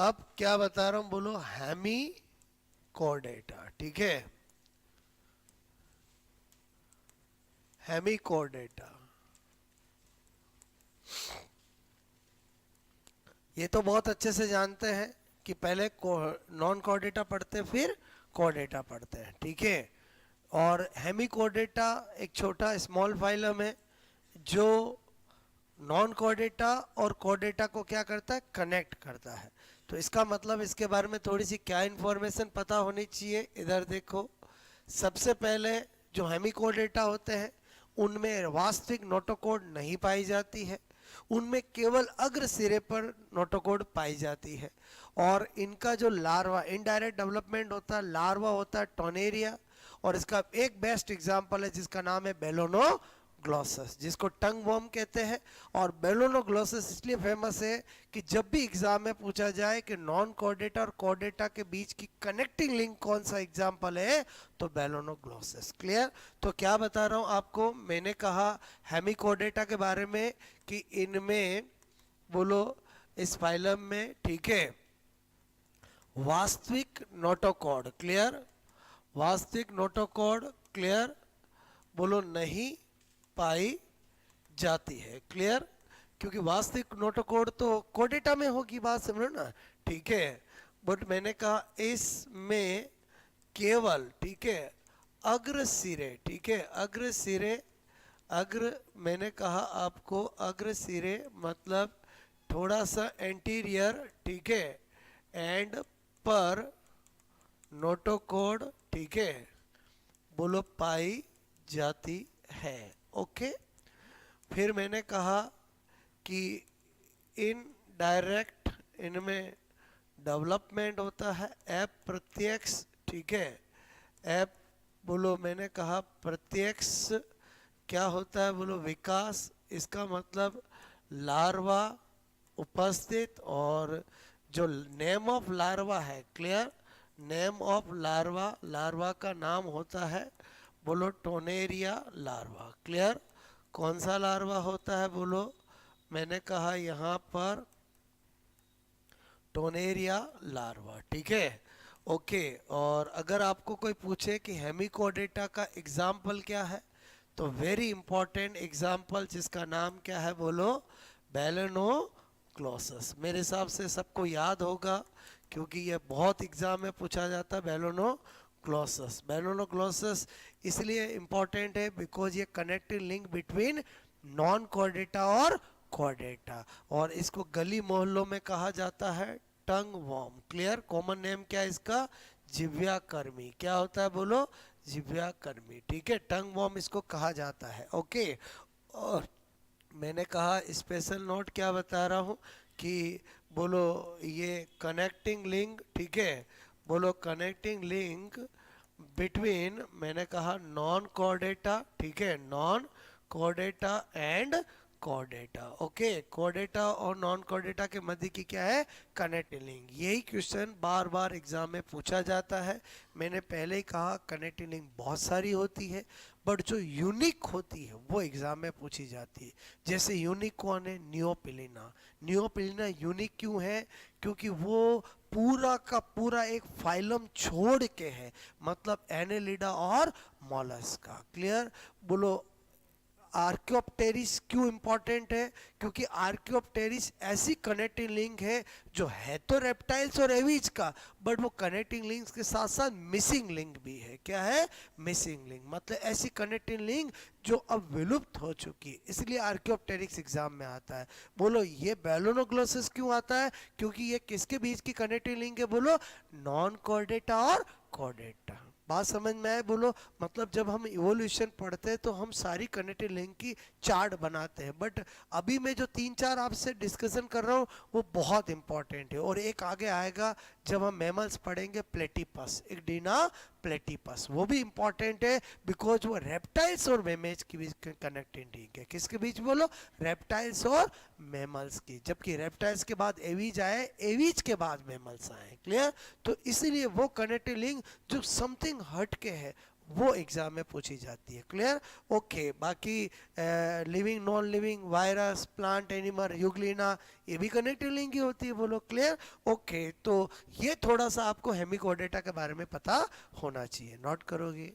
अब क्या बता रहा हूं, बोलो हेमी कोर्डेटा, ठीक है, हेमी कोर्डेटा। ये तो बहुत अच्छे से जानते हैं कि पहले नॉन कोर्डेटा पढ़ते फिर कोर्डेटा पढ़ते हैं, ठीक है। और हेमी कोर्डेटा एक छोटा स्मॉल फाइलम है जो नॉन कोर्डेटा और कोर्डेटा को क्या करता है, कनेक्ट करता है। तो इसका मतलब इसके बारे में थोड़ी सी क्या इन्फॉर्मेशन पता होनी चाहिए, इधर देखो। सबसे पहले जो हेमी कोर्डेटा होते हैं उनमें वास्तविक नोटोकोड नहीं पाई जाती है, उनमें केवल अग्र सिरे पर नोटोकोड पाई जाती है। और इनका जो लार्वा इनडायरेक्ट डेवलपमेंट होता है, लार्वा होता है टोनेरिया, और इसका एक बेस्ट एग्जांपल है जिसका नाम है बेलोनोग्लोसस, जिसको टंग वर्म कहते हैं। और बेलोनोग्लोसस इसलिए फेमस है कि जब भी एग्जाम में पूछा जाए कि नॉन कोर्डेटा और कोर्डेटा के बीच की कनेक्टिंग लिंक कौन सा एग्जांपल है, तो बेलोनोग्लोसस। क्लियर? तो क्या बता रहा हूं आपको, मैंने कहा हेमिकोर्डेटा के बारे में कि इनमें बोलो इस फाइलम में, ठीक है, वास्तविक नोटोकॉड, क्लियर, वास्तविक नोटोकॉड, क्लियर, बोलो नहीं पाई जाती है, क्लियर, क्योंकि वास्तविक नोटोकोड तो कोडेटा में होगी, बात समझो ना, ठीक है। बट मैंने कहा इसमें केवल, ठीक है, अग्र सिरे, ठीक है, अग्र सिरे, अग्र मैंने कहा आपको अग्र सिरे मतलब थोड़ा सा एंटीरियर, ठीक है, एंड पर नोटोकोड, ठीक है, बोलो पाई जाती है, ओके। फिर मैंने कहा कि इन डायरेक्ट इनमें डेवलपमेंट होता है अप्रत्यक्ष, ठीक है, ऐप बोलो मैंने कहा प्रत्यक्ष क्या होता है, बोलो विकास, इसका मतलब लार्वा उपस्थित, और जो नेम ऑफ लार्वा है, clear, name of larva, larva का नाम होता है बोलो टोनेरिया लार्वा, क्लियर। कौन सा लार्वा होता है, बोलो मैंने कहा यहाँ पर टोनेरिया लार्वा, ठीक है, ओके। और अगर आपको कोई पूछे कि हेमिकोडेटा का एग्जाम्पल क्या है, तो वेरी इंपॉर्टेंट एग्जाम्पल जिसका नाम क्या है, बोलो बेलोनोग्लोसस। मेरे हिसाब से सबको याद होगा क्योंकि ये बहुत एग्जाम में पूछा जाता है बेलोनोग्लोसस। बेलोनोग्लोसस इसलिए इंपॉर्टेंट है बिकॉज ये connecting link between non Chordata और कोर्डेटा, और इसको गली मोहल्लों में कहा जाता है टंग वॉर्म, क्लियर। कॉमन नेम क्या है इसका, जिव्याकर्मी, क्या होता है बोलो, जिव्याकर्मी, ठीक है, टंग वॉर्म इसको कहा जाता है, ओके। और मैंने कहा स्पेशल नोट क्या बता रहा हूँ कि बोलो ये कनेक्टिंग लिंक, ठीक है, बोलो कनेक्टिंग लिंक बिटवीन मैंने कहा नॉन कोर्डेटा, ठीक है, non Chordata and Chordata, okay. Chordata और नॉन कोर्डेटा के मध्य की क्या है, कनेक्टिंग लिंक। यही क्वेश्चन बार बार एग्जाम में पूछा जाता है। मैंने पहले ही कहा कनेक्टिंग लिंक बहुत सारी होती है, बट जो यूनिक होती है वो एग्जाम में पूछी जाती है। जैसे यूनिक कौन है, नियोपिलिना। नियोपिलिना यूनिक क्यों है, क्योंकि वो पूरा का पूरा एक फाइलम छोड़ के है, मतलब एनेलिडा और मॉलस्का, क्लियर। बोलो आर्कियोप्टेरिस क्यों इंपॉर्टेंट है, क्योंकि आर्कियोप्टेरिस ऐसी कनेक्टिंग लिंक है जो है तो रेप्टाइल्स और एवीज का, बट वो कनेक्टिंग लिंक्स के साथ साथ मिसिंग लिंक भी है। क्या है, मिसिंग लिंक, मतलब ऐसी कनेक्टिंग लिंक जो अब विलुप्त हो चुकी है, इसलिए आर्कियोप्टेरिक्स एग्जाम में आता है। बोलो ये बेलोनोग्लोसस क्यों आता है, क्योंकि ये किसके बीच की कनेक्टिंग लिंक है, बोलो नॉन कोर्डेटा और कोर्डेटा। बात समझ में आए, बोलो मतलब जब हम इवोल्यूशन पढ़ते हैं तो हम सारी कनेक्टिव लिंक की चार्ट बनाते हैं, बट अभी मैं जो 3-4 आपसे डिस्कशन कर रहा हूँ वो बहुत इंपॉर्टेंट है। और एक आगे आएगा जब हम मैमल्स पढ़ेंगे, प्लेटिपस, एक डीना प्लेटिपस, वो भी इंपॉर्टेंट है बिकॉज वो रेप्टाइल्स और मेमेज के बीच कनेक्टिंग लिंक है। किसके बीच, बोलो रेप्टाइल्स और मेमल्स की, जबकि रेप्टाइल्स के बाद एवीज आए, एवीज के बाद मेमल्स आए, क्लियर। तो इसीलिए वो कनेक्टिव लिंक जो समथिंग हट के है वो एग्जाम में पूछी जाती है। क्लियर? ओके। बाकी living non living, virus, plant, animal, Euglena, ये भी कनेक्टिव लिंक ही होती है। बोलो क्लियर? ओके। तो ये थोड़ा सा आपको हेमिकोडेटा के बारे में पता होना चाहिए। नोट करोगे?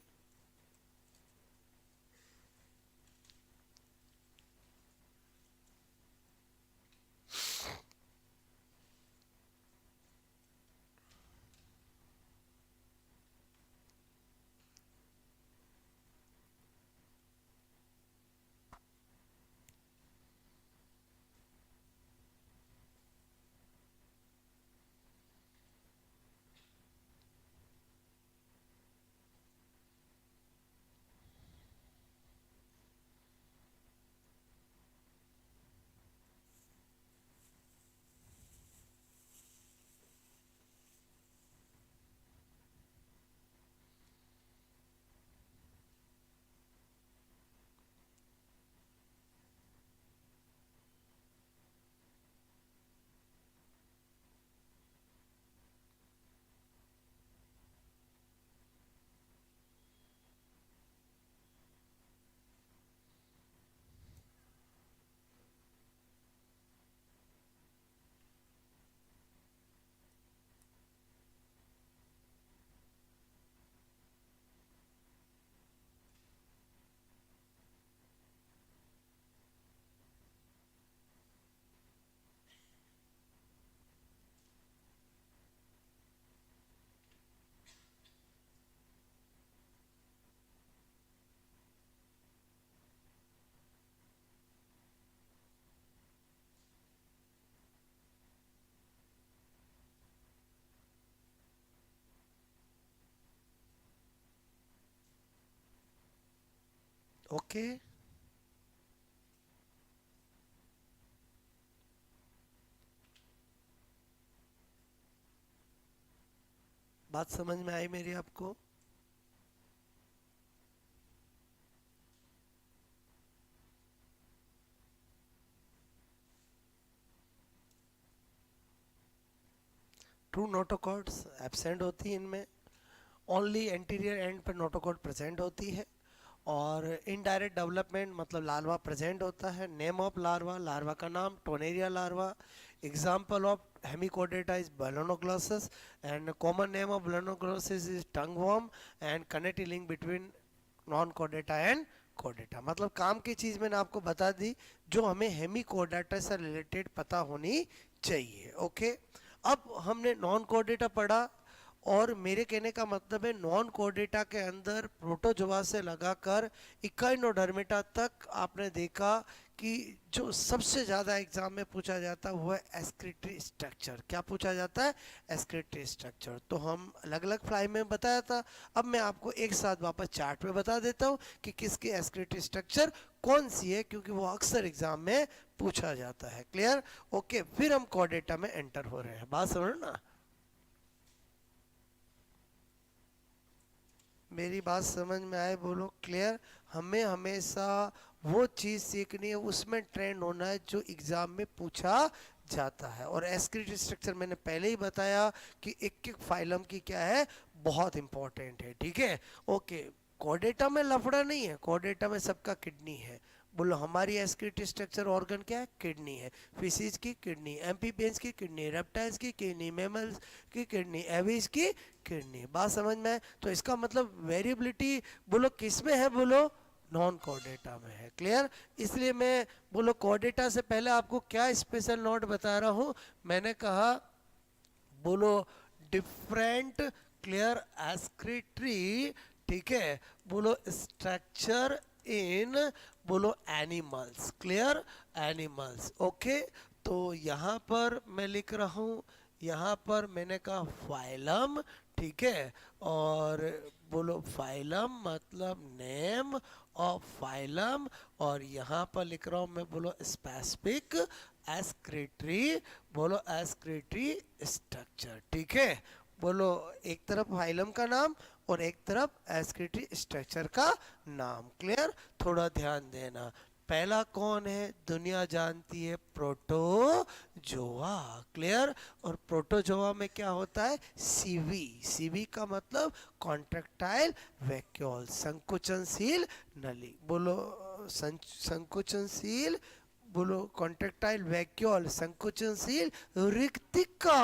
ओके। बात समझ में आई मेरी आपको? ट्रू नोटोकॉर्ड्स एब्सेंट होती है इनमें, ओनली एंटीरियर एंड पर नोटोकॉर्ड प्रेजेंट होती है। और इनडायरेक्ट डेवलपमेंट मतलब लार्वा प्रेजेंट होता है। नेम ऑफ लार्वा, लार्वा का नाम tornaria larva. Example of hemichordata is बेलोनोग्लोसस and common name of बेलोनोग्लोसस is टंगवॉर्म and connecting link between non कोडेटा and कोडेटा। मतलब काम की चीज मैंने आपको बता दी जो हमें हेमिकोडेटा से रिलेटेड पता होनी चाहिए। ओके। अब हमने नॉन कोडेटा पढ़ा, और मेरे कहने का मतलब है नॉन कोर्डेटा के अंदर प्रोटोजोआ से लगाकर इकाइनोडर्मिटा तक आपने देखा कि जो सबसे ज़्यादा एग्जाम में पूछा जाता है वो है एस्क्रिटरी स्ट्रक्चर। क्या पूछा जाता है? Excretory structure. तो हम अलग अलग फ्लाई में बताया था, अब मैं आपको एक साथ वापस चार्ट पे बता देता हूँ कि किसकी एस्क्रिटरी स्ट्रक्चर कौन सी है, क्योंकि वो अक्सर एग्जाम में पूछा जाता है। क्लियर? ओके। फिर हम कोर्डेटा में एंटर हो रहे हैं। बात समझ ना? मेरी बात समझ में आए? बोलो क्लियर? हमें हमेशा वो चीज़ सीखनी है, उसमें ट्रेंड होना है जो एग्जाम में पूछा जाता है। और एस्क्रिट स्ट्रक्चर मैंने पहले ही बताया कि एक एक फाइलम की क्या है, बहुत इंपॉर्टेंट है। ठीक है? ओके। कोडेटा में लफड़ा नहीं है, कोडेटा में सबका किडनी है। बोलो हमारी एस्क्रिट स्ट्रक्चर ऑर्गन क्या है? किडनी है। फिशिज की किडनी, एम्फीबियंस की किडनी, रेप्टाइल्स की किडनी, मैमल्स की किडनी, एविज की किडनी। बात समझ में है? तो इसका मतलब वेरिएबिलिटी बोलो किस में है? बोलो नॉन कोडेटा में है। क्लियर? इसलिए मैं बोलो कोडेटा से पहले आपको क्या स्पेशल नोट बता रहा हूं। मैंने कहा बोलो डिफरेंट क्लियर एस्क्रिटरी, ठीक है, बोलो स्ट्रक्चर इन बोलो एनिमल्स। क्लियर? एनिमल्स। ओके। तो यहाँ पर मैं लिख रहा हूँ, यहाँ पर मैंने कहा फाइलम, ठीक है, और बोलो फाइलम मतलब नेम ऑफ फाइलम, और यहाँ पर लिख रहा हूँ मैं बोलो स्पेसिफिक एस्क्रिटरी, बोलो एस्क्रिटरी स्ट्रक्चर। ठीक है? बोलो एक तरफ फाइलम का नाम और एक तरफ एस्क्रिटरी स्ट्रक्चर का नाम। क्लियर? थोड़ा ध्यान देना। पहला कौन है, दुनिया जानती है, प्रोटोजोआ। क्लियर। और प्रोटोजोआ में क्या होता है, सीवी। सीवी का मतलब कॉन्ट्रेक्टाइल वैक्यूल, संकुचनशील नली। बोलो संकुचनशील, बोलो कॉन्ट्रेक्टाइल वैक्यूल, संकुचनशील रिक्तिका।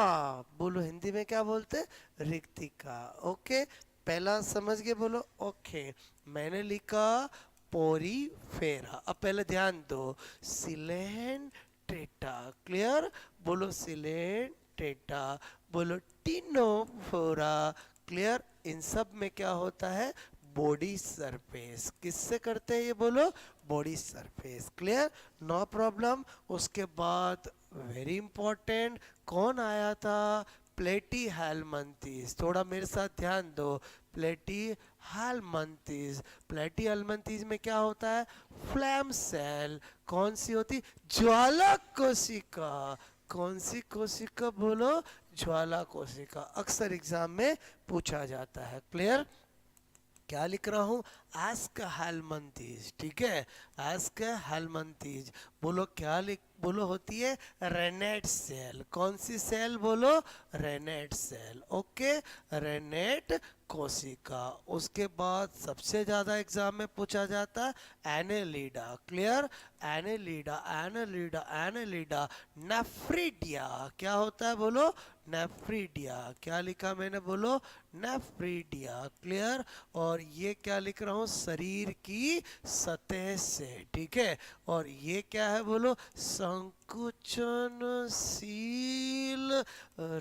बोलो हिंदी में क्या बोलते हैं, रिक्तिका। ओके, पहला समझ गए, बोलो ओके। मैंने लिखा पोरीफेरा। अब पहले ध्यान दो, सिलेंटेटा। क्लियर। बोलो सिलेंटेटा। बोलो टिनोफोरा। क्लियर। इन सब में क्या होता है, बॉडी सरफेस। किससे करते हैं ये, बोलो body surface. Clear, no problem. उसके बाद वेरी इंपॉर्टेंट कौन आया था, प्लेटी हेलमंथीस। थोड़ा मेरे साथ ध्यान दो, प्लेटी हेलमंथीस। प्लेटी हेलमंथीस में क्या होता है, फ्लैम सेल। कौन सी होती, ज्वाला कोशिका। कौन सी कोशिका, बोलो ज्वाला कोशिका। अक्सर एग्जाम में पूछा जाता है। क्लियर। क्या लिख रहा हूं, आस्क हेलमंथीज। ठीक है, आस्क हेलमंथीज। बोलो क्या लिख, बोलो होती है रेनेट सेल। कौन सी सेल, बोलो रेनेट सेल। ओके, रेनेट कोशिका। उसके बाद सबसे ज्यादा एग्जाम में पूछा जाता है Annelida. Clear, Annelida Annelida Annelida. Nephridia. क्या होता है, बोलो नेफ्रीडिया। क्या लिखा मैंने, बोलो नेफ्रीडिया। क्लियर। और ये क्या लिख रहा हूं, शरीर की सतह से। ठीक है, और ये क्या है, बोलो संकुचनशील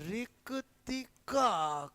रिक्तिका,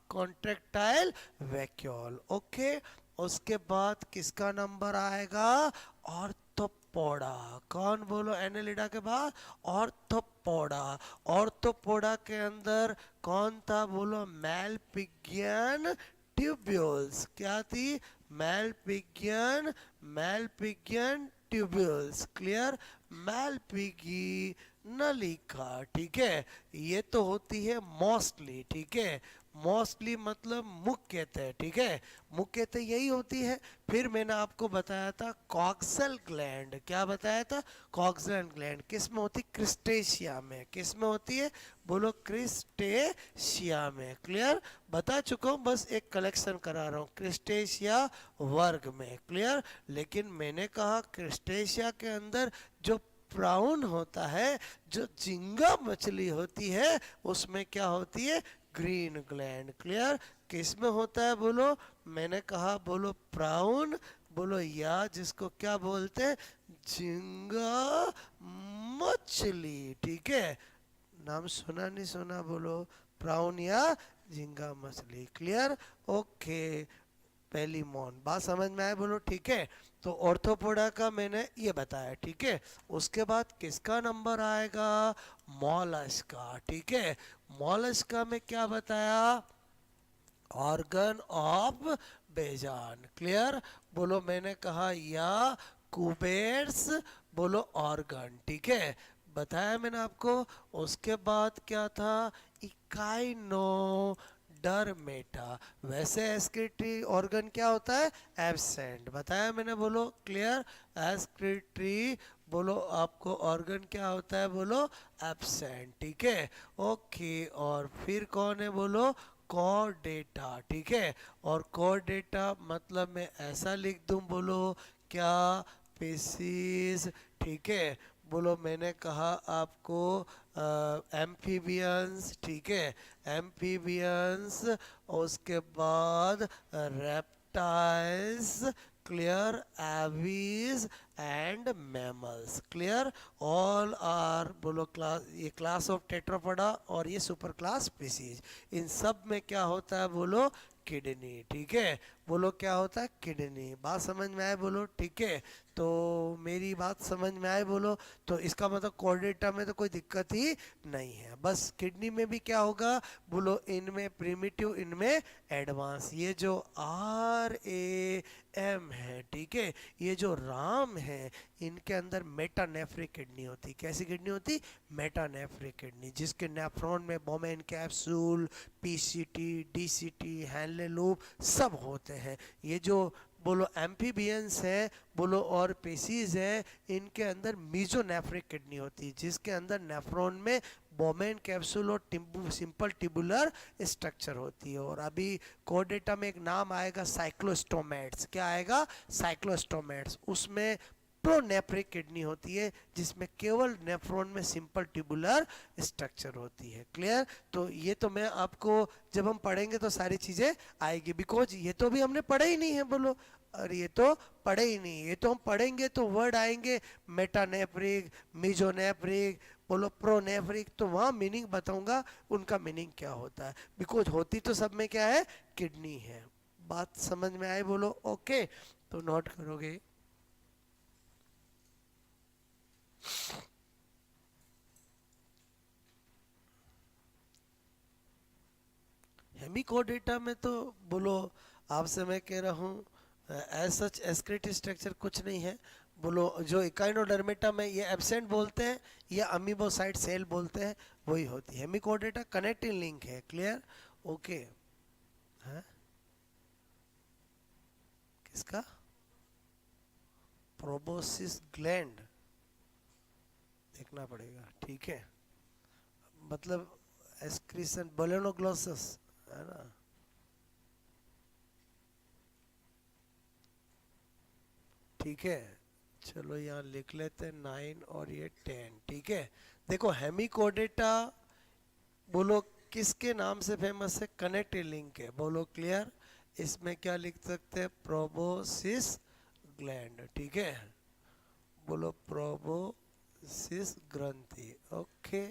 कॉन्ट्रेक्टाइल वैक्यूल। ओके, उसके बाद किसका नंबर आएगा, ऑर्थोपोडा। कौन, बोलो एनेलिडा के बाद ऑर्थोपोडा। ऑर्थोपोडा के अंदर कौन था, बोलो मैलपिगियन ट्यूब्यूल्स। क्या थी, मैलपिगियन, मैलपिगियन ट्यूब्यूल्स। क्लियर, मैलपिगी नलिका। ठीक है, ये तो होती है मोस्टली। ठीक है, मोस्टली मतलब मुख्यतः। ठीक है, मुख्यतः यही होती है। फिर मैंने आपको बताया था कॉक्सल ग्लैंड। क्या बताया था, कॉक्सल ग्लैंड किस में होती, क्रिस्टेशिया में। किस में होती है, बोलो क्रिस्टेशिया में। क्लियर, बता चुका हूँ, बस एक कलेक्शन करा रहा हूँ, क्रिस्टेशिया वर्ग में। क्लियर। लेकिन मैंने कहा क्रिस्टेशिया के अंदर जो प्राउन होता है, जो झींगा मछली होती है, उसमें क्या होती है, ग्रीन ग्लैंड। क्लियर, किस में होता है, बोलो मैंने कहा, बोलो प्राउन, बोलो या जिसको क्या बोलते हैं, झींगा मछली। ठीक है, नाम सुना नहीं सुना, बोलो प्राउन या झींगा मछली। Clear, okay. पहली मौन बात समझ में आए, बोलो ठीक है। तो ऑर्थोपोडा का मैंने ये बताया। ठीक है, उसके बाद किसका नंबर आएगा, मॉलस्का। ठीक है, मॉलस्का में क्या बताया, ऑर्गन ऑफ बेजान। क्लियर, बोलो मैंने कहा या कुबेर्स, बोलो ऑर्गन। ठीक है, बताया मैंने आपको। उसके बाद क्या था, इकाइनो डरमेटा। वैसे एक्सक्रीटरी ऑर्गन क्या होता है, एब्सेंट। बताया मैंने, बोलो क्लियर। एक्सक्रीटरी, बोलो आपको ऑर्गन क्या होता है, बोलो एब्सेंट। ठीक है, ओके। और फिर कौन है, बोलो कोडेटा। ठीक है, और कोडेटा मतलब मैं ऐसा लिख दूं, बोलो क्या, पेसिस। ठीक है, बोलो मैंने कहा आपको एम्फीबियंस। ठीक है, एम्फीबियंस। उसके बाद reptiles. Clear, aves and mammals. Clear, all are, बोलो क्लास, ये क्लास ऑफ टेट्रापोडा और ये सुपर क्लास स्पीसीज। इन सब में क्या होता है, बोलो किडनी। ठीक है, बोलो क्या होता है, किडनी। बात समझ में आए, बोलो ठीक है। तो मेरी बात समझ में आए, बोलो। तो इसका मतलब कोर्डेटा में तो कोई दिक्कत ही नहीं है। बस किडनी में भी क्या होगा, बोलो इनमें प्रिमिटिव, इनमें एडवांस। ये जो RAM है, ठीक है, ये जो राम है, इनके अंदर मेटानेफ्रिक किडनी होती। कैसी किडनी होती, मेटानेफ्रिक किडनी, जिसके नेफ्रॉन में Bowman capsule, PCT, DCT, Henle loop सब होते हैं। ये जो बोलो एम्फीबियंस है, बोलो और पेशीज है, इनके अंदर मीजोनेफ्रिक किडनी होती है जिसके अंदर नेफ्रॉन में बोमेन कैप्सूल और सिंपल टिबुलर स्ट्रक्चर होती है। और अभी कोड डेटा में एक नाम आएगा साइक्लोस्टोमेट्स, क्या आएगा? साइक्लोस्टोमेट्स। उसमें प्रोनेफ्रिक किडनी होती है जिसमें केवल नेफ्रॉन में सिंपल ट्यूबुलर स्ट्रक्चर होती है। क्लियर? तो ये तो मैं आपको जब हम पढ़ेंगे तो सारी चीजें आएगी, बिकॉज ये तो भी हमने पढ़े ही नहीं है। बोलो, और ये तो पढ़े ही नहीं, ये तो हम पढ़ेंगे तो वर्ड आएंगे मेटानेफ्रिक, मीजोनेफ्रिक, बोलो प्रोनेफ्रिक, तो वहाँ मीनिंग बताऊंगा उनका मीनिंग क्या होता है, बिकॉज होती तो सब में क्या है? किडनी है। बात समझ में आए? बोलो ओके। तो नोट करोगे। हेमिकोडेटा में तो बोलो आपसे मैं कह रहा हूँ एज सच एस्क्रेटी स्ट्रक्चर कुछ नहीं है। बोलो जो इकाइनोडर्मेटा में ये एब्सेंट बोलते हैं या अमीबोसाइट सेल बोलते हैं वही होती है। हेमिकोडेटा कनेक्टिंग लिंक है। क्लियर? ओके। हाँ, किसका? प्रोबोसिस ग्लैंड देखना पड़ेगा, ठीक है। मतलब एक्सक्रीशन बलेनोग्लोसस है ना। ठीक है, चलो यहाँ लिख लेते हैं 9 और ये 10। ठीक है, देखो हेमिकोडेटा बोलो किसके नाम से फेमस है? कनेक्टिव लिंक है। बोलो क्लियर? इसमें क्या लिख सकते हैं? Proboscis gland. ठीक है, बोलो प्रोबोसिस ग्रंथि। ओके,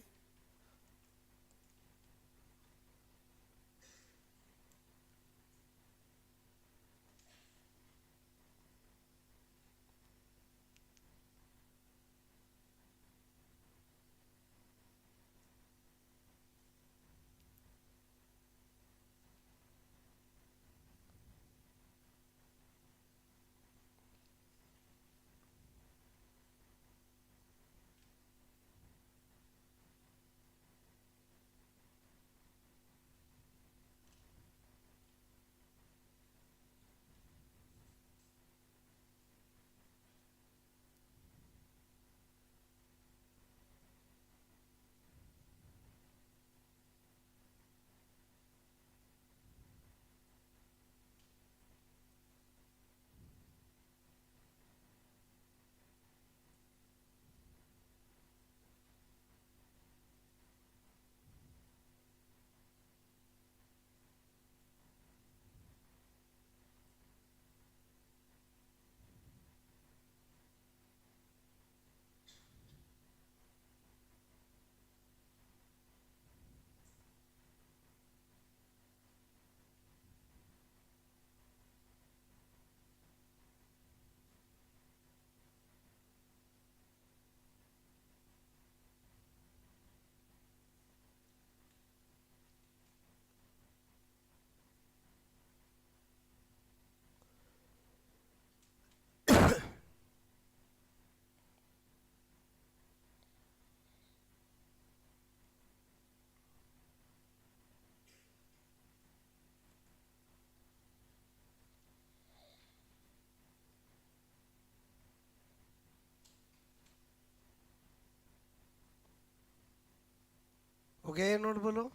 हो गया ये नोट? बोलो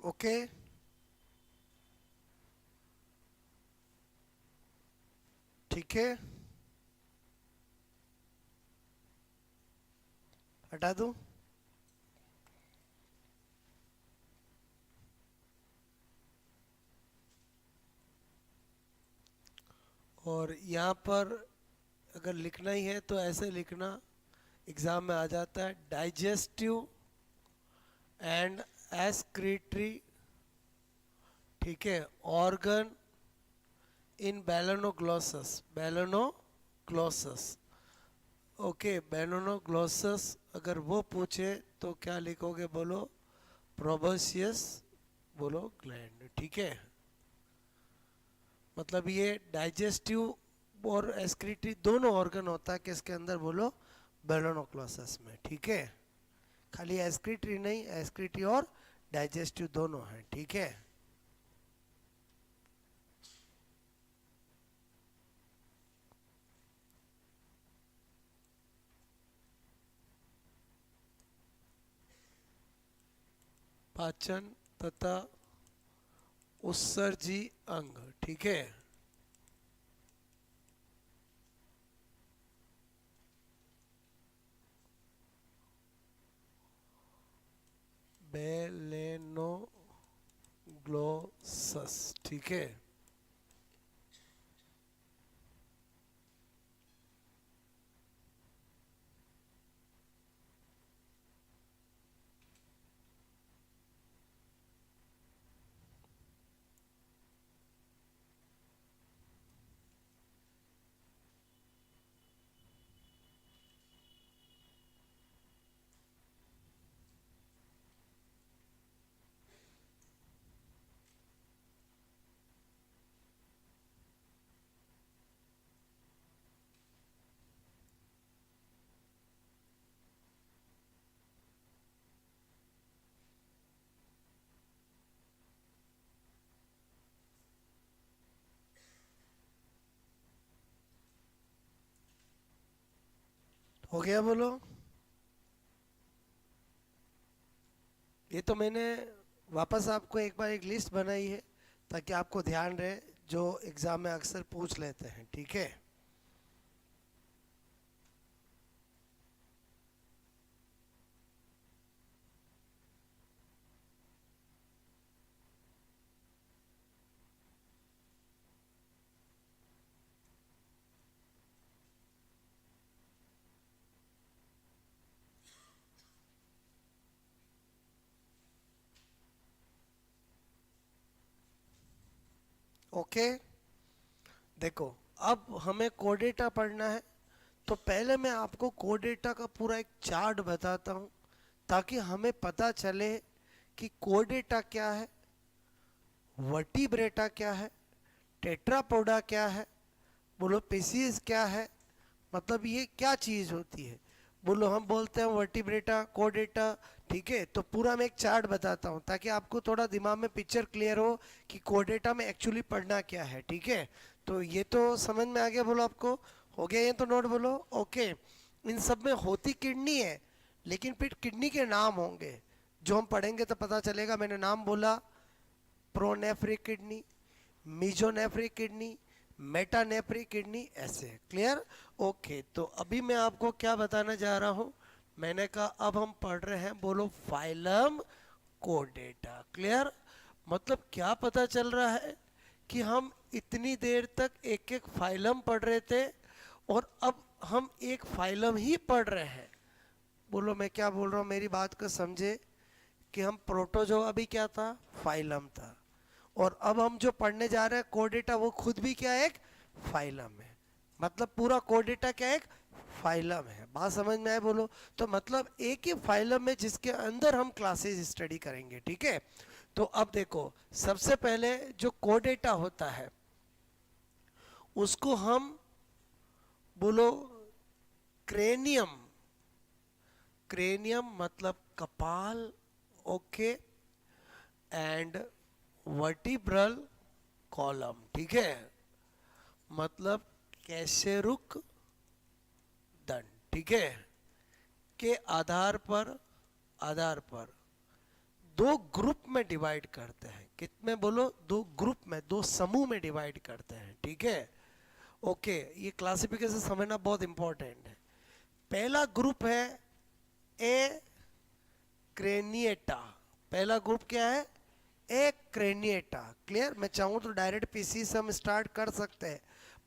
ओके। ठीक है, हटा दूं? और यहाँ पर अगर लिखना ही है तो ऐसे लिखना, एग्जाम में आ जाता है, डाइजेस्टिव एंड एस्क्रीटरी। ठीक है, ऑर्गन इन बैलोनोग्लोसस। ओके, बैलोनोग्लोसस अगर वो पूछे तो क्या लिखोगे, बोलो प्रोबोसियस, बोलो ग्लैंड। ठीक है, मतलब ये डाइजेस्टिव और एक्सक्रीटरी दोनों ऑर्गन होता है किसके अंदर, बोलो बैलोनोक्लोसस में। ठीक है, खाली एक्सक्रीटरी नहीं, एक्सक्रीटरी और डाइजेस्टिव दोनों हैं। ठीक है, पाचन तथा उत्सर्जी अंग। ठीक है, बैलेनोग्लोसस। ठीक है, हो गया बोलो। ये तो मैंने वापस आपको एक बार एक लिस्ट बनाई है ताकि आपको ध्यान रहे, जो एग्जाम में अक्सर पूछ लेते हैं। ठीक है, ओके। देखो, अब हमें कोडेटा पढ़ना है, तो पहले मैं आपको कोडेटा का पूरा एक चार्ट बताता हूँ ताकि हमें पता चले कि कोडेटा क्या है, वर्टिब्रेटा क्या है, टेट्रापोडा क्या है, बोलो पेसीज क्या है, मतलब ये क्या चीज़ होती है। बोलो हम बोलते हैं वर्टिब्रेटा, कोडेटा। ठीक है, तो पूरा मैं एक चार्ट बताता हूँ ताकि आपको थोड़ा दिमाग में पिक्चर क्लियर हो कि कोडेटा में एक्चुअली पढ़ना क्या है। ठीक है, तो ये तो समझ में आ गया, बोलो आपको हो गया ये तो नोट, बोलो ओके। इन सब में होती किडनी है, लेकिन फिर किडनी के नाम होंगे जो हम पढ़ेंगे तो पता चलेगा। मैंने नाम बोला, pronephric kidney, mesonephric kidney, metanephric kidney, ऐसे। क्लियर? ओके, तो अभी मैं आपको क्या बताने जा रहा हूँ, मैंने कहा अब हम पढ़ रहे हैं, बोलो फाइलम कोडेटा। क्लियर? मतलब क्या पता चल रहा है कि हम इतनी देर तक एक एक फाइलम पढ़ रहे थे और अब हम एक फाइलम ही पढ़ रहे हैं। बोलो मैं क्या बोल रहा हूँ, मेरी बात को समझे कि हम प्रोटोजोआ भी क्या था, फाइलम था, और अब हम जो पढ़ने जा रहे हैं कोडेटा, वो खुद भी क्या है, एक फाइलम है। मतलब पूरा कोडेटा क्या है, एक फाइलम है। बात समझ में आए, बोलो। तो मतलब एक ही फाइलम है जिसके अंदर हम क्लासेस स्टडी करेंगे। ठीक है, तो अब देखो, सबसे पहले जो कोडेटा होता है उसको हम बोलो क्रेनियम, क्रेनियम मतलब कपाल, ओके, एंड वर्टिब्रल कॉलम। ठीक है, मतलब कैसेरुक दंड। ठीक है, के आधार पर दो ग्रुप में डिवाइड करते हैं। कितने, बोलो दो ग्रुप में, दो समूह में डिवाइड करते हैं। ठीक है, ओके, ये क्लासिफिकेशन समझना बहुत इंपॉर्टेंट है। पहला ग्रुप है ए क्रेनिएटा। पहला ग्रुप क्या है, ए क्रेनिएटा। क्लियर? मैं चाहूँ तो डायरेक्ट पीसी से हम स्टार्ट कर सकते हैं,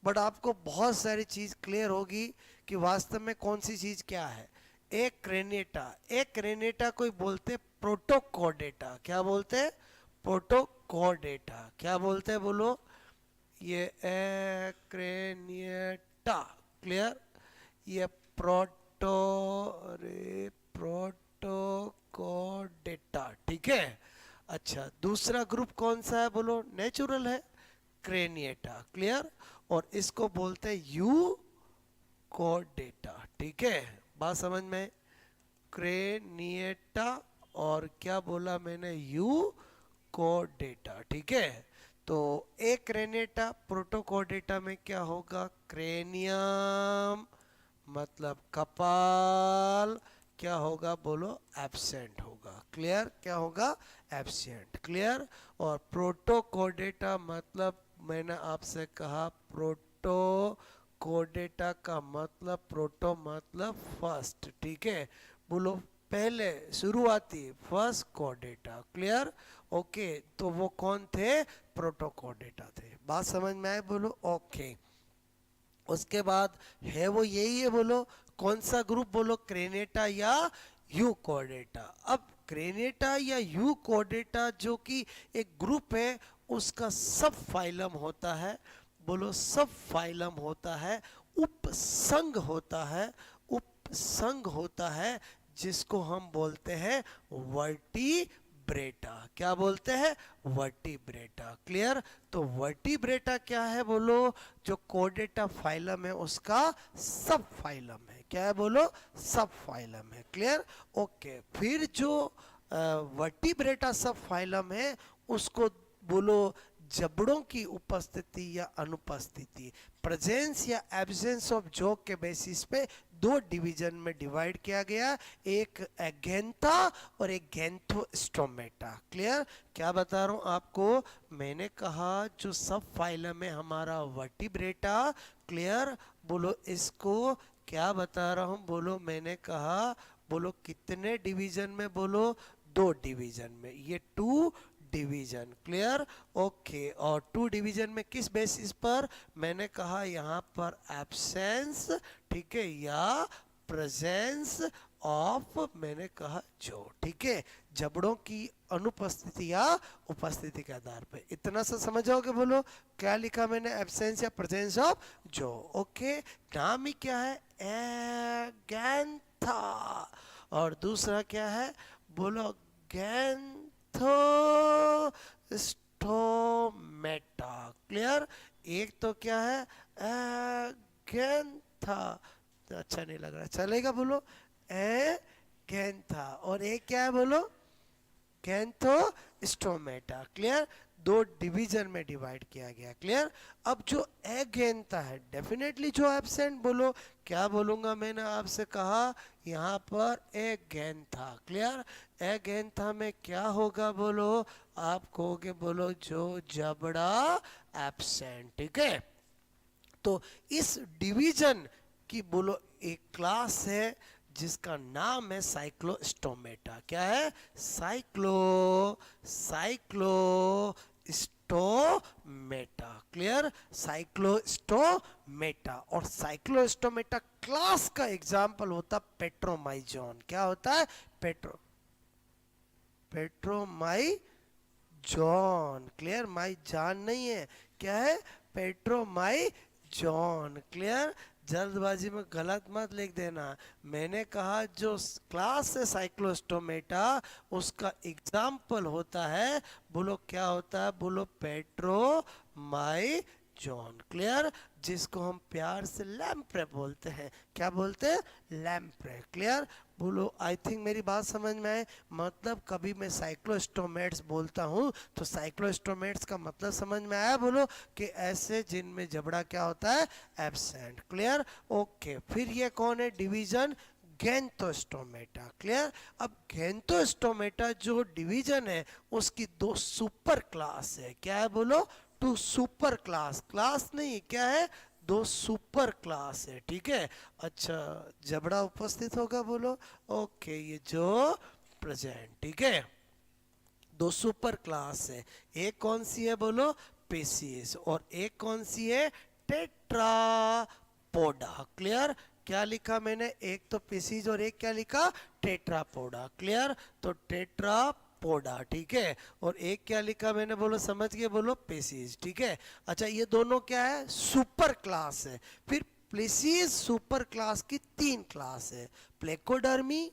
बट आपको बहुत सारी चीज़ क्लियर होगी कि वास्तव में कौन सी चीज़ क्या है। एक क्रेनिएटा, एक क्रेनिएटा कोई बोलते प्रोटोकोडेटा। क्या बोलते हैं? प्रोटोकोडेटा, क्या बोलते हैं बोलो, ये एक्रेनिएटा, क्लियर, ये प्रोटोकोडेटा, ठीक है। अच्छा, दूसरा ग्रुप कौन सा है बोलो, नेचुरल है, क्रेनिएटा, क्लियर, और इसको बोलते हैं यू कोडेटा, ठीक है, बात समझ में, क्रेनिएटा और क्या बोला मैंने, यू कोडेटा, ठीक है। तो एक क्रेनिएटा प्रोटोकोडेटा में क्या होगा, क्रेनियम मतलब कपाल, क्या होगा बोलो, एब्सेंट होगा, क्लियर, क्या होगा, एब्सेंट, क्लियर। और प्रोटोकोडेटा मतलब मैंने आपसे कहा, प्रोटोकोडेटा का मतलब, प्रोटो मतलब फर्स्ट, ठीक है, बोलो पहले शुरुआती, फर्स्ट कोडेटा, क्लियर, ओके। तो वो कौन थे, प्रोटोकोडेटा थे, बात समझ में आए बोलो, ओके। उसके बाद है वो यही है बोलो, कौन सा ग्रुप बोलो, क्रेनेटा या यूकोडेटा। अब क्रेनेटा या यूकोडेटा जो कि एक ग्रुप है, उसका सब फाइलम होता है, बोलो सब फाइलम होता है, उपसंघ होता है, उपसंघ होता है, जिसको हम बोलते हैं वर्टिब्रेटा, क्या बोलते हैं, वर्टिब्रेटा, क्लियर। तो वर्टिब्रेटा क्या है बोलो, जो कोडेटा फाइलम है उसका सब फाइलम है, क्या है बोलो, सब फाइलम है, क्लियर, ओके। फिर जो वर्टिब्रेटा सब फाइलम है उसको बोलो जबड़ों की उपस्थिति या अनुपस्थिति, प्रेजेंस या एब्सेंस ऑफ जॉ के बेसिस पे दो डिवीजन में डिवाइड किया गया, एक एगेंथा और एक गैंथोस्टोमेटा, क्लियर। क्या बता रहा हूं आपको, मैंने कहा जो सब फाइलम है हमारा वर्टिब्रेटा, क्लियर, बोलो इसको क्या बता रहा हूं बोलो, मैंने कहा बोलो कितने डिवीजन में बोलो, दो डिवीजन में, ये टू डिवीजन, क्लियर, ओके। और टू डिवीजन में किस बेसिस पर, मैंने कहा यहाँ पर एब्सेंस, ठीक है, या प्रेजेंस ऑफ, मैंने कहा जो, ठीक है, जबड़ों की अनुपस्थिति या उपस्थिति के आधार पे, इतना सा समझ जाओगे बोलो, क्या लिखा मैंने, एब्सेंस या प्रेजेंस ऑफ जो, ओके। नाम ही क्या है, एगैंथा, और दूसरा क्या है बोलो, गैंथोस्टोमेटा, क्लियर। एक तो क्या है, गैंथा, अच्छा नहीं लग रहा, चलेगा बोलो, गैंथा, और एक क्या है बोलो, गैंथोस्टोमेटा, क्लियर, दो डिवीजन में डिवाइड किया गया, क्लियर। अब जो एगेंथा है, डेफिनेटली जो एब्सेंट बोलो, क्या बोलूंगा मैंने आपसे कहा, यहाँ पर एगेंथा, क्लियर, एगेंथा में क्या होगा बोलो, आप कहोगे बोलो जो जबड़ा एब्सेंट, ठीक है। तो इस डिवीजन की बोलो एक क्लास है जिसका नाम है साइक्लोस्टोमेटा, क्या है, साइक्लोस्टोमेटा, क्लियर, साइक्लोस्टोमेटा। और साइक्लोस्टोमेटा क्लास का एग्जाम्पल होता पेट्रोमाइजोन, क्या होता है, पेट्रोमाइजोन, क्लियर, माई जान नहीं है, क्या है, पेट्रोमाइजोन, क्लियर। जल्दबाजी में गलत मत लिख देना, मैंने कहा जो क्लास है साइक्लोस्टोमेटा उसका एग्जाम्पल होता है, बोलो क्या होता है बोलो, पेट्रोमाइजोन, क्लियर, जिसको हम प्यार से लैम्प्रे बोलते हैं, क्या बोलते हैं, लैम्प्रे, क्लियर। बोलो आई थिंक मेरी बात समझ में आए, मतलब कभी मैं साइक्लोस्टोमेट्स बोलता हूँ तो साइक्लोस्टोमेट्स का मतलब समझ में आया बोलो, कि ऐसे जिनमें जबड़ा क्या होता है, एब्सेंट, क्लियर, ओके। फिर ये कौन है डिवीजन, गैंथोस्टोमेटा, क्लियर। अब गैंथोस्टोमेटा जो डिवीजन है उसकी दो सुपर क्लास है, क्या है बोलो, टू सुपर क्लास, क्लास नहीं क्या है, दो सुपर क्लास है, ठीक है। अच्छा, जबड़ा उपस्थित होगा बोलो, ओके, ये जो प्रेजेंट, ठीक है, दो सुपर क्लास है, एक कौन सी है बोलो, पेसिस, और एक कौन सी है, टेट्रापोडा, क्लियर। क्या लिखा मैंने, एक तो पेसिस और एक क्या लिखा, टेट्रापोडा, क्लियर। तो टेट्रा पोडा, ठीक है। और एक क्या लिखा मैंने, बोलो समझ गए, बोलो पेसीज, ठीक है। अच्छा ये दोनों क्या है, सुपर क्लास है। फिर प्लेसीज सुपर क्लास की 3 क्लास है, प्लेकोडर्मी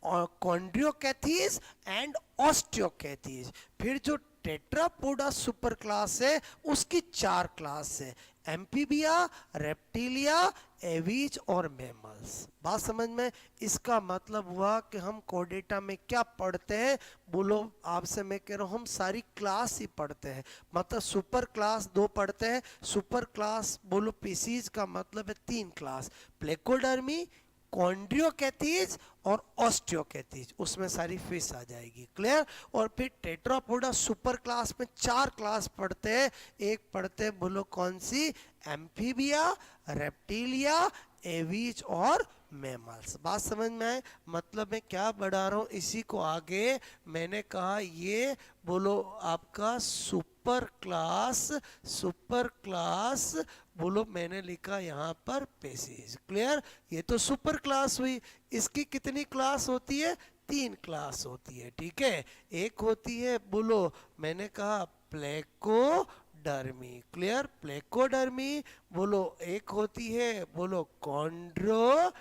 और कॉन्ड्रियोकैथीज एंड ऑस्टियोकैथीज। फिर जो टेट्रापोडा सुपर क्लास है उसकी 4 क्लास है, एम्फीबिया, रेप्टिलिया, एवीज और मैमल्स। बात समझ में? इसका मतलब हुआ कि हम कोडेटा में क्या पढ़ते हैं, बोलो आपसे मैं कह रहा हूँ हम सारी क्लास ही पढ़ते हैं। मतलब सुपर क्लास 2 पढ़ते हैं, सुपर क्लास बोलो पीसीज का मतलब है 3 क्लास, प्लेकोडर्मी, कॉन्ड्रियोकैथीज और ऑस्टियोकैथीज, उसमें सारी फिश आ जाएगी, क्लियर। और फिर टेट्रापोडा सुपर क्लास में 4 क्लास पढ़ते हैं, एक पढ़ते हैं बोलो कौन सी, एम्फीबिया, रेप्टिलिया, एवीज और मैमल्स। बात समझ में आए? मतलब मैं क्या बढ़ा रहा हूँ इसी को आगे, मैंने कहा ये बोलो आपका सुपर क्लास, सुपर क्लास बोलो मैंने लिखा यहाँ पर पेसीज, क्लियर। ये तो सुपर क्लास हुई, इसकी कितनी क्लास होती है, 3 क्लास होती है, ठीक है। एक होती है बोलो मैंने कहा प्लेकोडर्मी, क्लियर, प्लेकोडर्मी। बोलो एक होती है बोलो कॉन्ड्रोकैथीज,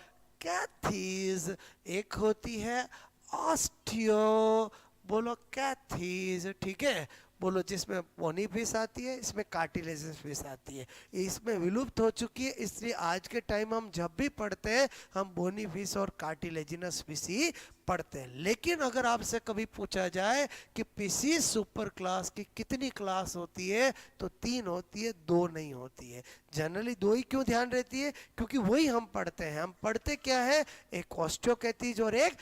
एक होती है ऑस्टियो बोलो कैथीज, ठीक है। बोलो जिसमें बोनी फिश आती है, इसमें कार्टिलेजिनस फिश आती है, इसमें विलुप्त हो चुकी है, इसलिए आज के टाइम हम जब भी पढ़ते हैं हम बोनी फिश और कार्टिलेजिनस फिश ही पढ़ते हैं। लेकिन अगर आपसे कभी पूछा जाए कि फिशिस सुपर क्लास की कितनी क्लास होती है, तो 3 होती है, 2 नहीं होती है। जनरली 2 ही क्यों ध्यान रहती है, क्योंकि वही हम पढ़ते हैं। हम पढ़ते क्या है, एक ऑस्टियोकैथीज और एक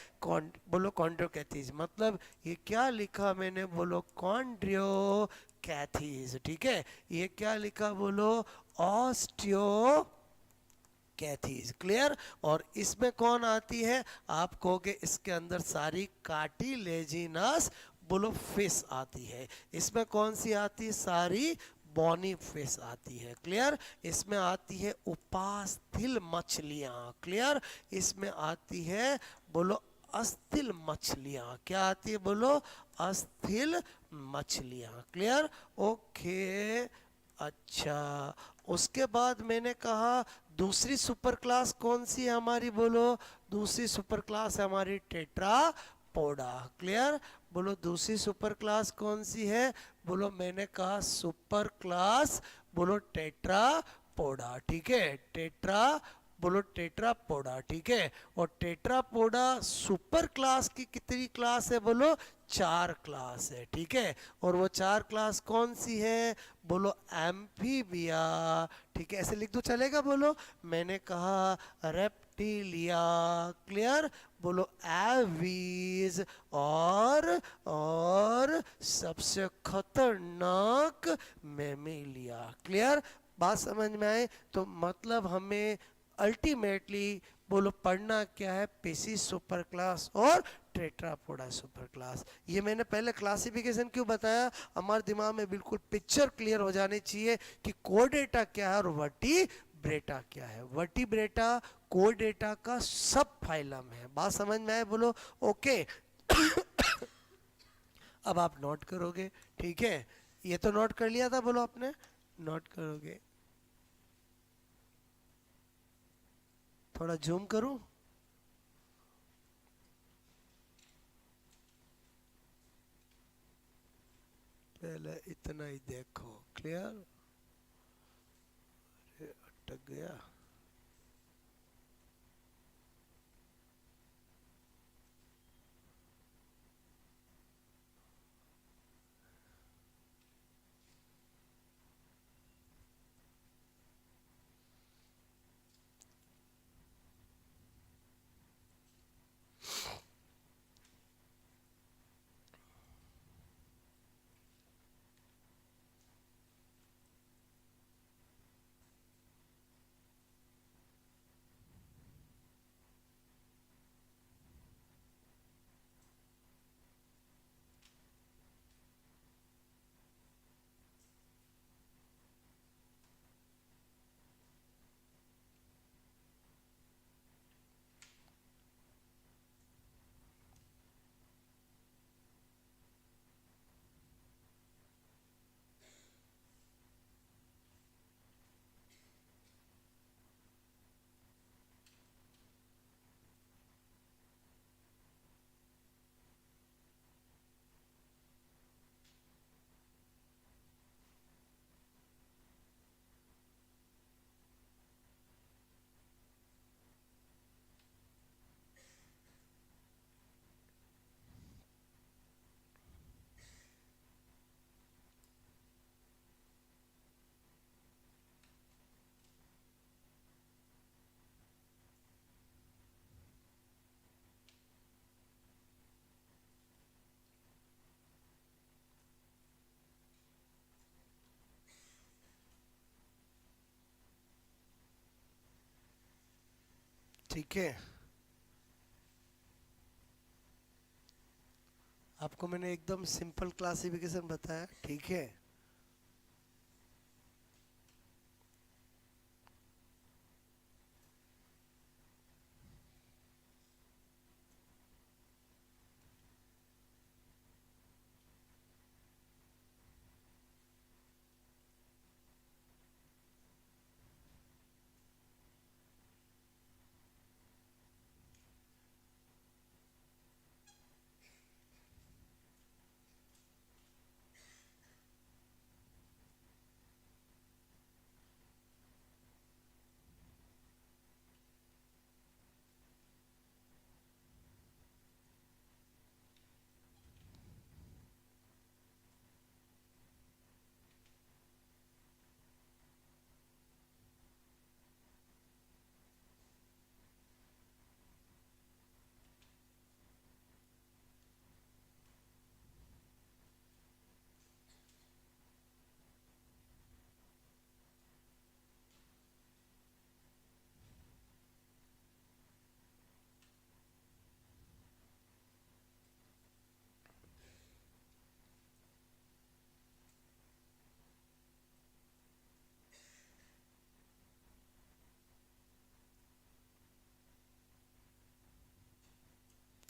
बोलो कॉन्ड्रियोकैथीज। मतलब ये क्या लिखा मैंने, बोलो कॉन्ड्रियोकैथीज, ठीक है। ये क्या लिखा, बोलो ऑस्टियो कैथीज, क्लियर। और इसमें कौन आती है, आप कहोगे इसके अंदर सारी कार्टिलेजिनस बोलो फिश आती है। इसमें कौन सी आती है, सारी बॉनी फिश आती है, क्लियर। इसमें आती है उपास्थिल मछलियां, क्लियर। इसमें आती है बोलो अस्थिल मछलियां, क्या आती है, बोलो अस्थिल मछलियां, क्लियर, ओके। अच्छा उसके बाद मैंने कहा दूसरी सुपर क्लास कौन सी है हमारी, बोलो दूसरी सुपर क्लास है हमारी टेट्रापोडा, क्लियर। बोलो दूसरी सुपर क्लास कौन सी है, बोलो मैंने कहा सुपर क्लास बोलो टेट्रापोडा, ठीक है। टेट्रा बोलो टेट्रापोडा, ठीक है। और टेट्रापोडा सुपर क्लास की कितनी क्लास है, बोलो 4 क्लास है, ठीक है। और वो 4 क्लास कौन सी है, बोलो एम्फीबिया, ठीक है। ऐसे लिख दो चलेगा, बोलो मैंने कहा रेप्टिलिया, क्लियर। बोलो एवीज और सबसे खतरनाक मेमेलिया, क्लियर। बात समझ में आए? तो मतलब हमें अल्टीमेटली बोलो पढ़ना क्या है, पेसी सुपर क्लास और टेट्रापोडा सुपर क्लास। ये मैंने पहले क्लासिफिकेशन क्यों बताया, हमारे दिमाग में बिल्कुल पिक्चर क्लियर हो जानी चाहिए कि कोडेटा क्या है और वर्टिब्रेटा क्या है। वर्टिब्रेटा कोडेटा का सब फाइलम है। बात समझ में आए, बोलो ओके। अब आप नोट करोगे, ठीक है। ये तो नोट कर लिया था, बोलो आपने नोट करोगे। थोड़ा जूम करूं, पहले इतना ही देखो, क्लियर। अटक गया, ठीक है, आपको मैंने एकदम सिंपल क्लासिफिकेशन बताया, ठीक है।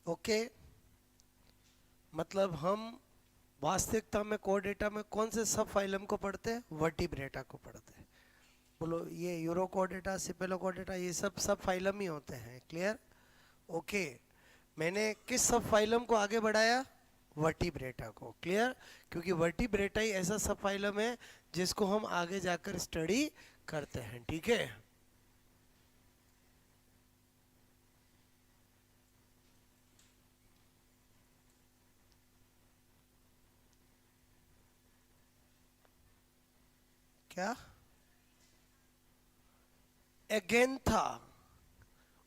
ओके, मतलब हम वास्तविकता में कोर डेटा में कौन से सब फाइलम को पढ़ते हैं? वर्टिब्रेटा को पढ़ते हैं। बोलो, ये urochordata, cephalochordata, ये सब फाइलम ही होते हैं। क्लियर? ओके, मैंने किस सब फाइलम को आगे बढ़ाया? वर्टिब्रेटा को। क्लियर? क्योंकि वर्टिब्रेटा ही ऐसा सब फाइलम है जिसको हम आगे जाकर स्टडी करते हैं। ठीक है, क्या? एगेंथा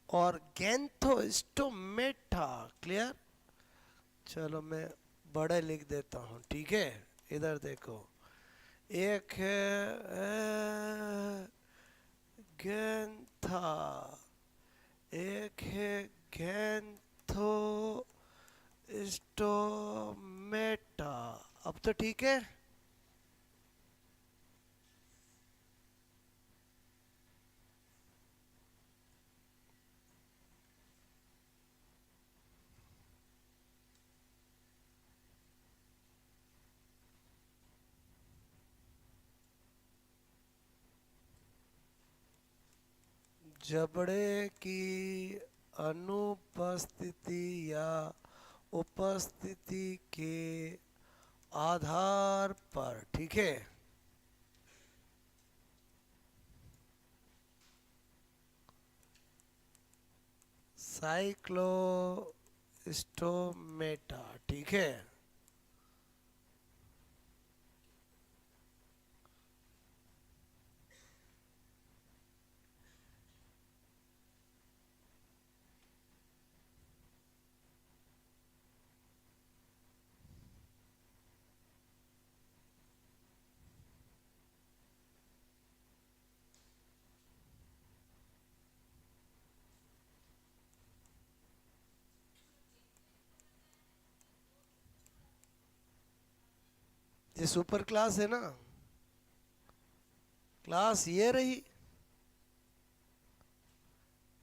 और गैंथोस्टोमेटा। क्लियर? चलो मैं बड़े लिख देता हूँ। ठीक है, इधर देखो, एक है गैंथा, एक है गैंथोस्टोमेटा। अब तो ठीक है। जबड़े की अनुपस्थिति या उपस्थिति के आधार पर, ठीक है, साइक्लोस्टोमेटा। ठीक है, ये सुपर क्लास है ना, क्लास ये रही।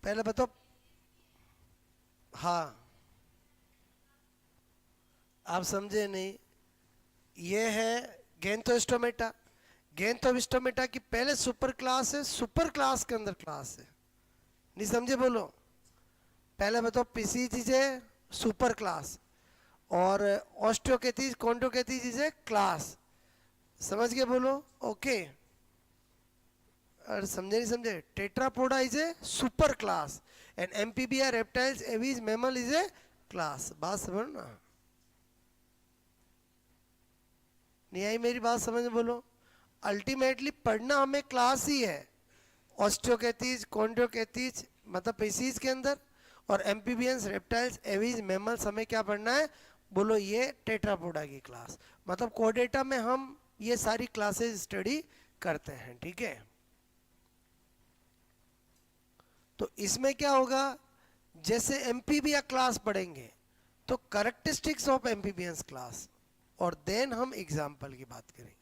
पहले बताओ। हाँ, आप समझे नहीं। ये है गैंथोस्टोमेटा। गैंथोस्टोमेटा की पहले सुपर क्लास है, सुपर क्लास के अंदर क्लास है। नहीं समझे? बोलो, पहले बताओ। पीसीज है सुपर क्लास, और ऑस्टियोकेथीज कॉन्ड्रोकेथीज इज ए क्लास। समझ गए? बोलो ओके। अरे समझे नहीं समझे? Tetrapoda is a super class and amphibia, reptiles, aves, mammal is a class. बात समझ ना? नहीं आई मेरी बात समझ में? बोलो, अल्टीमेटली पढ़ना हमें क्लास ही है। ऑस्टियोकेथीज कॉन्ड्रोकेथीज मतलब पेसीज के अंदर, और एम्फीबियंस, रेप्टाइल्स, एवीज, मैमल्स हमें क्या पढ़ना है? बोलो, ये टेट्रापोडा की क्लास। मतलब कोडेटा में हम ये सारी क्लासेस स्टडी करते हैं। ठीक है, तो इसमें क्या होगा, जैसे एम्फीबिया क्लास पढ़ेंगे तो कैरेक्टरिस्टिक्स ऑफ एम्फीबियंस क्लास, और देन हम एग्जाम्पल की बात करेंगे।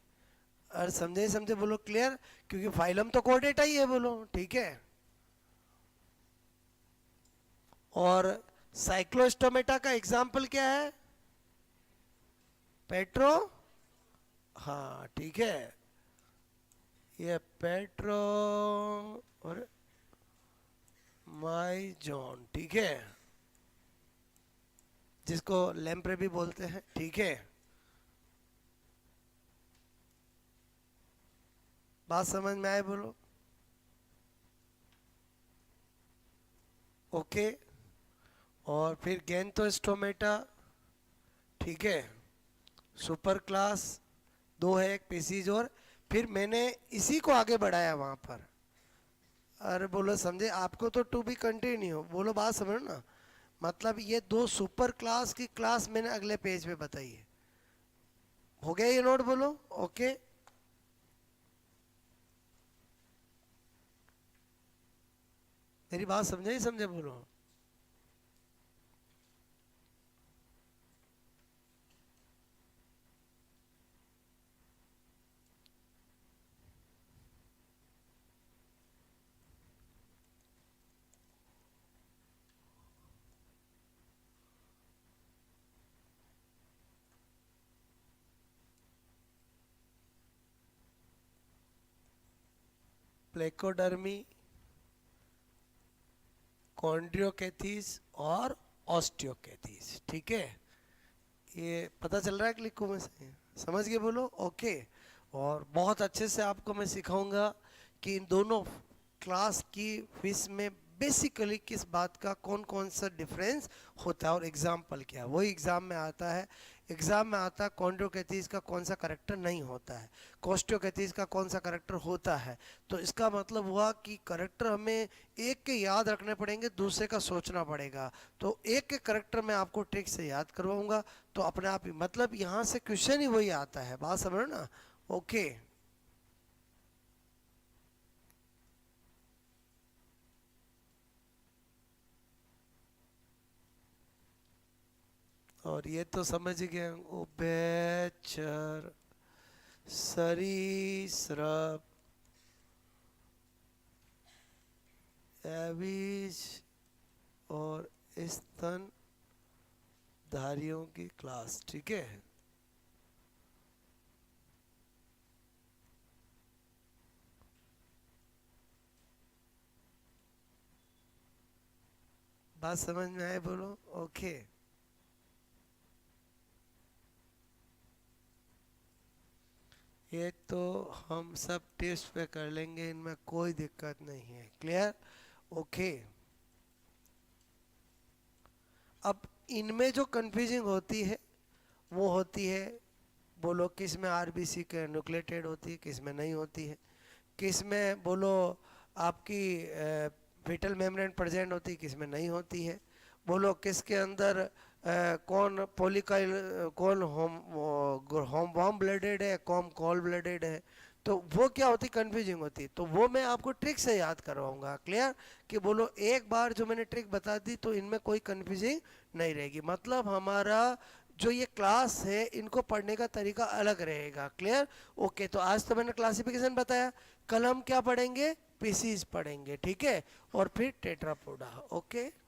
और समझे समझे बोलो क्लियर, क्योंकि फाइलम तो कोडेटा ही है बोलो, ठीक है। और साइक्लोस्टोमेटा का एग्जाम्पल क्या है, पेट्रो, हाँ ठीक है, ये पेट्रो और माई जॉन, ठीक है, जिसको लैम्प्रे भी बोलते हैं, ठीक है। बात समझ में आए बोलो, ओके। और फिर गैंथोस्टोमेटा, ठीक है, सुपर क्लास, दो है, एक पीसीज, और फिर मैंने इसी को आगे बढ़ाया वहां पर। अरे बोलो समझे, आपको तो टू बी कंटिन्यू बोलो, बात समझो ना। मतलब ये दो सुपर क्लास की क्लास मैंने अगले पेज पे बताई है, हो गया ये नोट बोलो, ओके। मेरी बात समझे ही समझे बोलो। प्लेकोडर्मी, कॉन्ड्रियोकैथीज और ऑस्टियोकैथीज, ठीक है। ये पता चल रहा है क्लिक को में से, समझ गए बोलो, ओके। और बहुत अच्छे से आपको मैं सिखाऊंगा कि इन दोनों क्लास की फिश में बेसिकली किस बात का कौन कौन सा डिफरेंस होता है और एग्जाम्पल क्या है। वही एग्जाम में आता है, एग्जाम में आता है कॉन्ड्रोकैथीज का कौन सा करेक्टर नहीं होता है, कोस्टियोकैथीज का कौन सा करेक्टर होता है। तो इसका मतलब हुआ कि करेक्टर हमें एक के याद रखने पड़ेंगे, दूसरे का सोचना पड़ेगा। तो एक के करेक्टर मैं आपको ट्रिक से याद करवाऊंगा, तो अपने आप ही मतलब यहाँ से क्वेश्चन ही वही आता है, बात समझो ना, ओके। और ये तो समझ गए, उभयचर, सरीसृप, एवीज और स्तनधारियों की क्लास, ठीक है। बात समझ में आए बोलो, ओके। ये तो हम सब टेस्ट पे कर लेंगे, इनमें कोई दिक्कत नहीं है, क्लियर, ओके। अब इनमें जो कंफ्यूजिंग होती है वो होती है, बोलो किस में आरबीसी के न्यूक्लिएटेड होती है, किस में नहीं होती है, किस में बोलो आपकी फीटल मेम्ब्रेन प्रेजेंट होती है, किस में नहीं होती है, बोलो किसके अंदर कौन पोलिकाइल, कौन होम होम वार्म ब्लडेड है, कौन कॉल ब्लडेड है। तो वो क्या होती, कंफ्यूजिंग होती। तो वो मैं आपको ट्रिक से याद करवाऊंगा, क्लियर, कि बोलो एक बार जो मैंने ट्रिक बता दी तो इनमें कोई कंफ्यूजिंग नहीं रहेगी। मतलब हमारा जो ये क्लास है इनको पढ़ने का तरीका अलग रहेगा, क्लियर, ओके। तो आज तो मैंने क्लासिफिकेशन बताया, कल हम क्या पढ़ेंगे, पीसीज पढ़ेंगे, ठीक है, और फिर टेट्रापोडा, ओके।